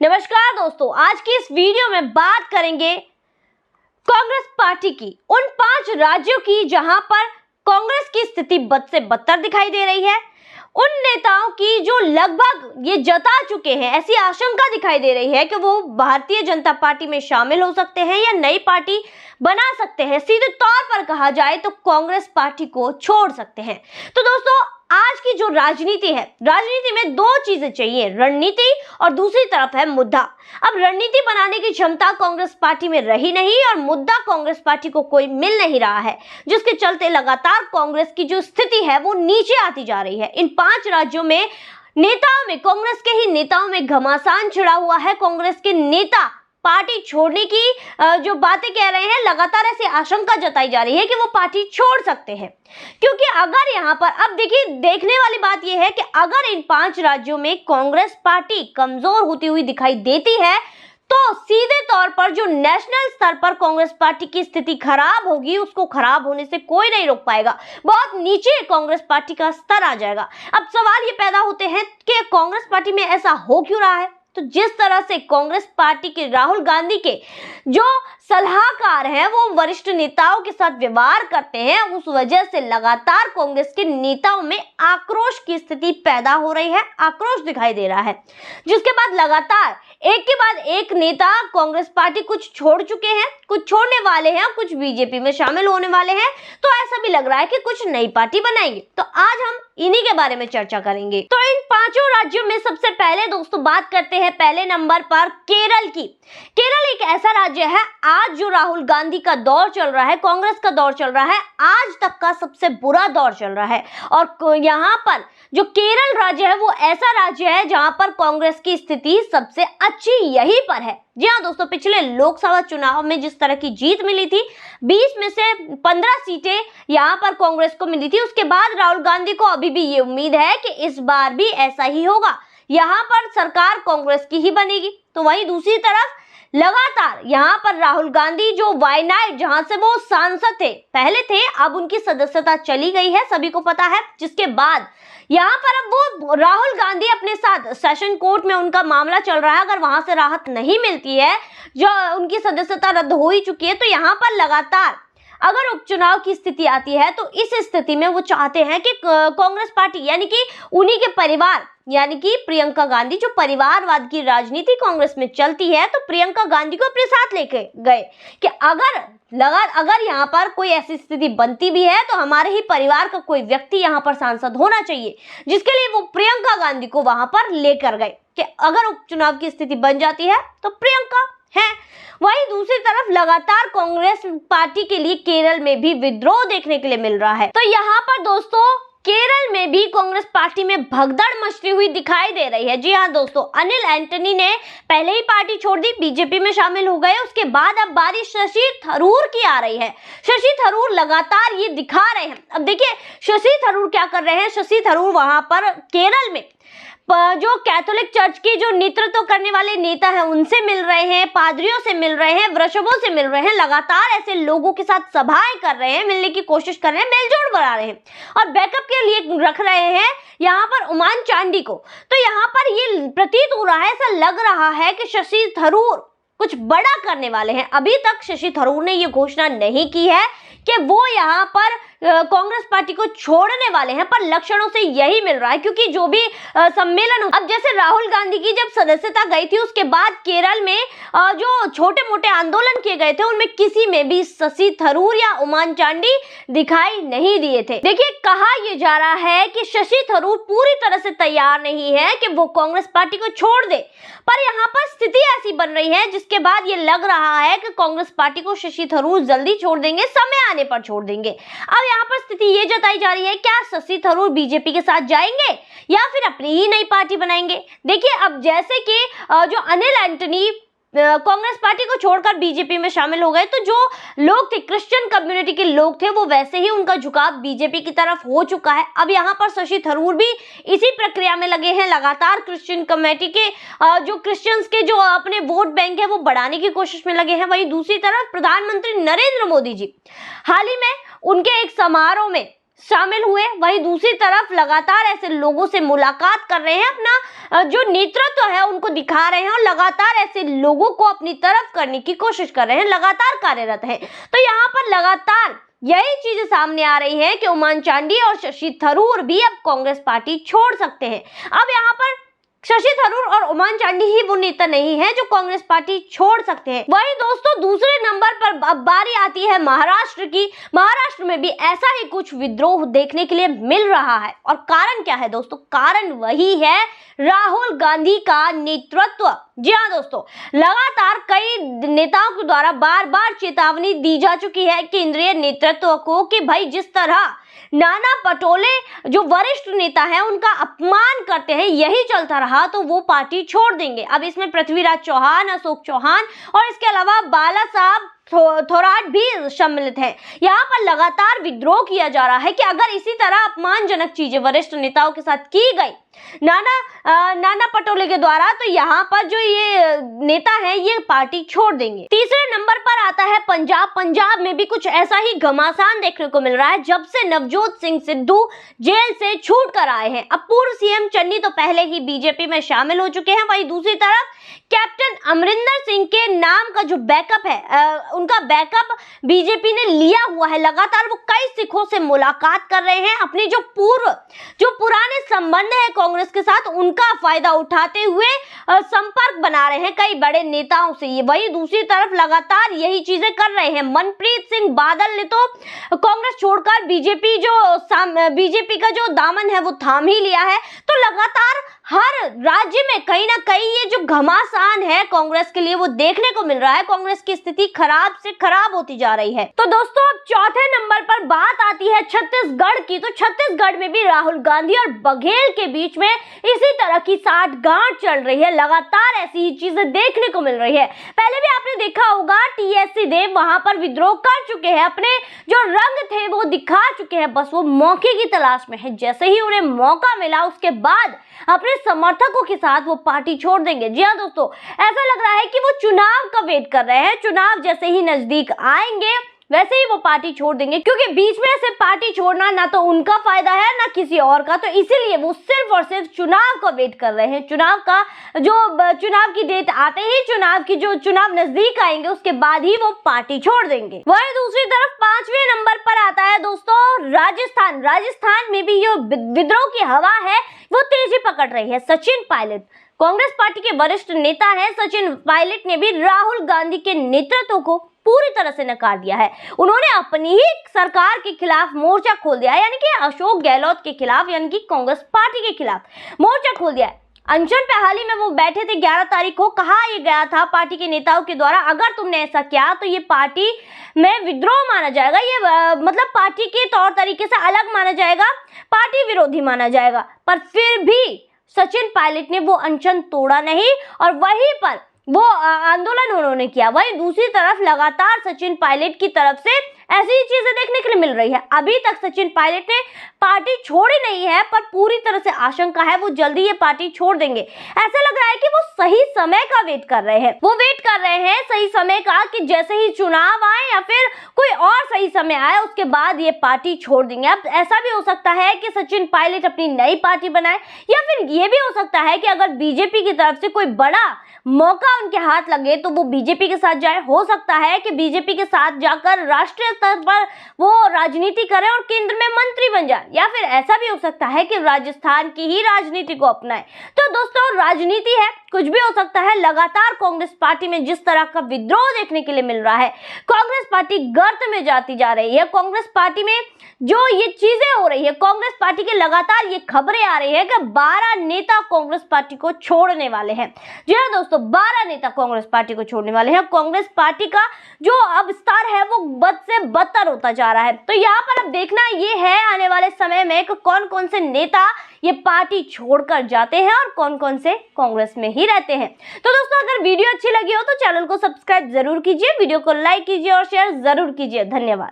नमस्कार दोस्तों, आज की इस वीडियो में बात करेंगे कांग्रेस पार्टी की उन 5 राज्यों की जहां पर कांग्रेस की स्थिति बद से बदतर दिखाई दे रही है। उन नेताओं की जो लगभग ये जता चुके हैं, ऐसी आशंका दिखाई दे रही है कि वो भारतीय जनता पार्टी में शामिल हो सकते हैं या नई पार्टी बना सकते हैं। सीधे तौर पर कहा जाए तो कांग्रेस पार्टी को छोड़ सकते हैं। तो दोस्तों, आज की जो राजनीति है, राजनीति में 2 चीजें चाहिए, रणनीति और दूसरी तरफ है मुद्दा। अब रणनीति बनाने की क्षमता कांग्रेस पार्टी में रही नहीं और मुद्दा कांग्रेस पार्टी को कोई मिल नहीं रहा है, जिसके चलते लगातार कांग्रेस की जो स्थिति है वो नीचे आती जा रही है। इन 5 राज्यों में नेताओं में, कांग्रेस के ही नेताओं में घमासान छिड़ा हुआ है। कांग्रेस के नेता पार्टी छोड़ने की जो बातें कह रहे हैं, लगातार ऐसी आशंका जताई जा रही है कि वो पार्टी छोड़ सकते हैं। क्योंकि अगर यहाँ पर अब देखिए, देखने वाली बात यह है कि अगर इन 5 राज्यों में कांग्रेस पार्टी कमजोर होती हुई दिखाई देती है तो सीधे तौर पर जो नेशनल स्तर पर कांग्रेस पार्टी की स्थिति खराब होगी, उसको खराब होने से कोई नहीं रोक पाएगा। बहुत नीचे कांग्रेस पार्टी का स्तर आ जाएगा। अब सवाल ये पैदा होते हैं कि कांग्रेस पार्टी में ऐसा हो क्यों रहा है। तो जिस तरह से कांग्रेस पार्टी के राहुल गांधी के जो सलाहकार हैं वो वरिष्ठ नेताओं के साथ व्यवहार करते हैं, उस वजह से लगातार कांग्रेस के नेताओं में आक्रोश की स्थिति पैदा हो रही है, आक्रोश दिखाई दे रहा है। जिसके बाद लगातार एक के बाद एक नेता कांग्रेस पार्टी कुछ छोड़ चुके हैं, कुछ छोड़ने वाले हैं, कुछ बीजेपी में शामिल होने वाले हैं। तो ऐसा भी लग रहा है कि कुछ नई पार्टी बनाएंगे। तो आज हम इन्हीं के बारे में चर्चा करेंगे। तो इन 5 राज्यों में सबसे पहले दोस्तों बात करते हैं पहले नंबर पर केरल की। केरल एक ऐसा राज्य है, आज जो राहुल गांधी का दौर चल रहा है, कांग्रेस का दौर चल रहा है, आज तक का सबसे बुरा दौर चल रहा है। और यहाँ पर जो केरल राज्य है वो ऐसा राज्य है जहां पर कांग्रेस की स्थिति सबसे अच्छी यहीं पर है। जी हाँ दोस्तों, पिछले लोकसभा चुनाव में जिस तरह की जीत मिली थी, 20 में से 15 सीटें यहाँ पर कांग्रेस को मिली थी। उसके बाद राहुल गांधी को अभी भी ये उम्मीद है कि इस बार भी ऐसा ही होगा, यहाँ पर सरकार कांग्रेस की ही बनेगी। तो वहीं दूसरी तरफ लगातार यहाँ पर राहुल गांधी जो वायनाड, जहां से वो सांसद थे, पहले थे, अब उनकी सदस्यता चली गई है, सभी को पता है। जिसके बाद यहाँ पर अब वो राहुल गांधी अपने साथ सेशन कोर्ट में उनका मामला चल रहा है। अगर वहां से राहत नहीं मिलती है, जो उनकी सदस्यता रद्द हो ही चुकी है, तो यहाँ पर लगातार अगर उपचुनाव की स्थिति आती है तो इस स्थिति में वो चाहते हैं कि कांग्रेस पार्टी यानी कि उन्हीं के परिवार, यानी कि प्रियंका गांधी, जो परिवारवाद की राजनीति कांग्रेस में चलती है, तो प्रियंका गांधी को अपने साथ लेके गए कि अगर यहाँ पर कोई ऐसी स्थिति बनती भी है तो हमारे ही परिवार का कोई व्यक्ति यहाँ पर सांसद होना चाहिए, जिसके लिए वो प्रियंका गांधी को वहां पर लेकर गए कि अगर उपचुनाव की स्थिति बन जाती है तो प्रियंका है। वहीं दूसरी तरफ लगातार कांग्रेस पार्टी के लिए केरल में भी विद्रोह देखने के लिए मिल रहा है। तो यहाँ पर दोस्तों केरल में भी कांग्रेस पार्टी में भगदड़ मचती हुई दिखाई दे रही है। जी हाँ दोस्तों, अनिल एंटनी ने पहले ही पार्टी छोड़ दी, बीजेपी में शामिल हो गए। उसके बाद अब बारी शशि थरूर की आ रही है। शशि थरूर लगातार ये दिखा रहे हैं। अब देखिए शशि थरूर क्या कर रहे हैं। शशि थरूर वहां पर केरल में जो कैथोलिक चर्च की जो नेतृत्व करने वाले नेता हैं उनसे मिल रहे हैं, पादरियों से मिल रहे हैं, वृषभों से मिल रहे हैं, लगातार ऐसे लोगों के साथ सभाएं कर रहे हैं, मिलने की कोशिश कर रहे हैं, मेलजोल बढ़ा रहे हैं और बैकअप के लिए रख रहे हैं यहाँ पर उमान चांडी को। तो यहाँ पर ये प्रतीत हो रहा है, ऐसा लग रहा है कि शशि थरूर कुछ बड़ा करने वाले हैं। अभी तक शशि थरूर ने ये घोषणा नहीं की है कि वो यहाँ पर कांग्रेस पार्टी को छोड़ने वाले हैं, पर लक्षणों से यही मिल रहा है। क्योंकि जो भी सम्मेलन, अब जैसे राहुल गांधी की जब सदस्यता गई थी, उसके बाद केरल में जो छोटे मोटे आंदोलन किए गए थे उनमें किसी में भी शशि थरूर या उमान चांडी दिखाई नहीं दिए थे। देखिए, कहा यह जा रहा है कि शशि थरूर पूरी तरह से तैयार नहीं है कि वो कांग्रेस पार्टी को छोड़ दे, पर यहाँ पर स्थिति ऐसी बन रही है जिसके बाद ये लग रहा है कि कांग्रेस पार्टी को शशि थरूर जल्दी छोड़ देंगे, समय आने पर छोड़ देंगे। अब यहाँ पर स्थिति ये जताई जा रही है, क्या शशि थरूर बीजेपी के साथ जाएंगे या फिर अपनी ही नई पार्टी बनाएंगे। देखिए, अब जैसे कि जो अनिल एंटनी कांग्रेस पार्टी को छोड़कर बीजेपी में शामिल हो गए, तो जो लोग थे, क्रिश्चियन कम्युनिटी के लोग थे, वो वैसे ही उनका झुकाव बीजेपी की तरफ हो चुका है। अब यहाँ पर शशि थरूर भी इसी प्रक्रिया में लगे हैं, लगातार क्रिश्चियन कमेटी के जो क्रिश्चियंस के जो अपने वोट बैंक है वो बढ़ाने की कोशिश में लगे हैं। वहीं दूसरी तरफ प्रधानमंत्री नरेंद्र मोदी जी हाल ही में उनके एक समारोह में शामिल हुए, वहीं दूसरी तरफ लगातार ऐसे लोगों से मुलाकात कर रहे हैं, अपना जो नेतृत्व है उनको दिखा रहे हैं और लगातार ऐसे लोगों को अपनी तरफ करने की कोशिश कर रहे हैं, लगातार कार्यरत हैं। तो यहाँ पर लगातार यही चीजें सामने आ रही है कि उमन चांडी और शशि थरूर भी अब कांग्रेस पार्टी छोड़ सकते हैं। अब यहाँ पर शशि थरूर और उमन चांडी ही वो नेता नहीं है जो कांग्रेस पार्टी छोड़ सकते हैं। वहीं दोस्तों दूसरे नंबर पर अब बारी आती है महाराष्ट्र की। महाराष्ट्र में भी ऐसा ही कुछ विद्रोह देखने के लिए मिल रहा है और कारण क्या है दोस्तों? कारण वही है राहुल गांधी का नेतृत्व। जी हाँ दोस्तों, लगातार कई नेताओं के द्वारा बार बार चेतावनी दी जा चुकी है केंद्रीय नेतृत्व को कि भाई जिस तरह नाना पटोले जो वरिष्ठ नेता हैं उनका अपमान करते हैं, यही चलता रहा तो वो पार्टी छोड़ देंगे। अब इसमें पृथ्वीराज चौहान, अशोक चौहान और इसके अलावा बाला साहब थोराट भी सम्मिलित है। यहाँ पर लगातार विद्रोह किया जा रहा है कि अगर इसी तरह अपमानजनक चीजें वरिष्ठ नेताओं के साथ की गई नाना पटोले के द्वारा, तो यहाँ पर जो ये नेता है ये पार्टी छोड़ देंगे। तीसरे नंबर पर आता है पंजाब। पंजाब में भी कुछ ऐसा ही घमासान देखने को मिल रहा है जब से नवजोत सिंह सिद्धू जेल से छूट कर आए हैं। अब पूर्व सीएम चन्नी तो पहले ही बीजेपी में शामिल हो चुके हैं, वहीं दूसरी तरफ कैप्टन अमरिंदर सिंह के नाम का जो बैकअप है उनका बैकअप बीजेपी ने लिया हुआ है। लगातार वो कई सिखों से मुलाकात कर रहे हैं, अपने जो पुराने संबंध है कांग्रेस के साथ उनका फायदा उठाते हुए संपर्क बना रहे हैं कई बड़े नेताओं से। वही दूसरी तरफ लगातार यही चीजें कर रहे हैं मनप्रीत सिंह बादल ने तो कांग्रेस छोड़कर बीजेपी का जो दामन है वो थाम ही लिया है। तो लगातार हर राज्य में कहीं ना कहीं ये जो घमासान है कांग्रेस के लिए वो देखने को मिल रहा है। कांग्रेस की स्थिति खराब से खराब होती जा रही है। तो दोस्तों अब चौथे नंबर पर बात आती है छत्तीसगढ़ की। तो छत्तीसगढ़ में भी राहुल गांधी और बघेल के बीच में इसी तरह की साठगांठ चल रही है। लगातार ऐसी ही चीजें देखने को मिल रही है। पहले भी आपने देखा होगा टीएस देव वहां पर विद्रोह कर चुके हैं, अपने जो रंग थे वो दिखा चुके हैं, बस वो मौके की तलाश में है। जैसे ही उन्हें मौका मिला उसके बाद अपने समर्थकों के साथ वो पार्टी छोड़ देंगे। जी हाँ दोस्तों, ऐसा लग रहा है कि वो चुनाव का वेट कर रहे हैं। चुनाव जैसे ही नजदीक आएंगे वैसे ही वो पार्टी छोड़ देंगे, क्योंकि बीच में से पार्टी छोड़ना ना तो उनका फायदा है ना किसी और का। तो इसीलिए वो सिर्फ और सिर्फ चुनाव का वेट कर रहे हैं। चुनाव की डेट आते ही चुनाव नजदीक आएंगे उसके बाद ही वो पार्टी छोड़ देंगे। वहीं दूसरी तरफ पांचवें नंबर पर आता है दोस्तों राजस्थान। राजस्थान में भी जो विद्रोह की हवा है वो तेजी पकड़ रही है। सचिन पायलट कांग्रेस पार्टी के वरिष्ठ नेता हैं। सचिन पायलट ने भी राहुल गांधी के नेतृत्व को पूरी तरह से नकार दिया है। उन्होंने अपनी ही सरकार के खिलाफ मोर्चा खोल दिया है, यानी कि अशोक गहलोत के खिलाफ, यानी कि कांग्रेस पार्टी के खिलाफ मोर्चा खोल दिया है। अनशन पे हाल ही में वो बैठे थे 11 तारीख को। कहा यह गया था पार्टी के नेताओं के द्वारा, अगर तुमने ऐसा किया तो ये पार्टी में विद्रोह माना जाएगा, ये मतलब पार्टी के तौर तरीके से अलग माना जाएगा, पार्टी विरोधी माना जाएगा। पर फिर भी सचिन पायलट ने वो अनशन तोड़ा नहीं और वहीं पर वो आंदोलन उन्होंने किया। वहीं दूसरी तरफ लगातार सचिन पायलट की तरफ से ऐसी ही चीजें देखने के लिए मिल रही है। अभी तक सचिन पायलट ने पार्टी छोड़ी नहीं है, पर पूरी तरह से आशंका है वो जल्दी ये पार्टी छोड़ देंगे। ऐसा लग रहा है कि वो सही समय का वेट कर रहे हैं। वो वेट कर रहे हैं सही समय का कि जैसे ही चुनाव आए या फिर कोई और सही समय आए उसके बाद ये पार्टी छोड़ देंगे। अब ऐसा भी हो सकता है कि सचिन पायलट अपनी नई पार्टी बनाए, या फिर ये भी हो सकता है कि अगर बीजेपी की तरफ से कोई बड़ा मौका उनके हाथ लगे तो वो बीजेपी के साथ जाए। हो सकता है कि बीजेपी के साथ जाकर राष्ट्रीय स्तर पर वो राजनीति करें और केंद्र में मंत्री बन जाए, या फिर ऐसा भी हो सकता है कि राजस्थान की ही राजनीति को अपनाए। तो दोस्तों राजनीति है, कुछ भी हो सकता है। लगातार कांग्रेस पार्टी में जिस तरह का विद्रोह देखने के लिए मिल रहा है, कांग्रेस पार्टी गर्त में जाती जा रही है। कांग्रेस पार्टी में जो ये चीजें हो रही है, कांग्रेस पार्टी के लगातार ये खबरें आ रही है कि 12 नेता कांग्रेस पार्टी को छोड़ने वाले हैं। जी हाँ दोस्तों, 12 नेता कांग्रेस पार्टी को छोड़ने वाले हैं। कांग्रेस पार्टी का जो अब स्तर है वो बद से बदतर होता जा रहा है। तो यहाँ पर अब देखना ये है आने वाले समय में कि कौन कौन से नेता ये पार्टी छोड़कर जाते हैं और कौन कौन से कांग्रेस में ही रहते हैं। तो दोस्तों अगर वीडियो अच्छी लगी हो तो चैनल को सब्सक्राइब जरूर कीजिए, वीडियो को लाइक कीजिए और शेयर जरूर कीजिए। धन्यवाद।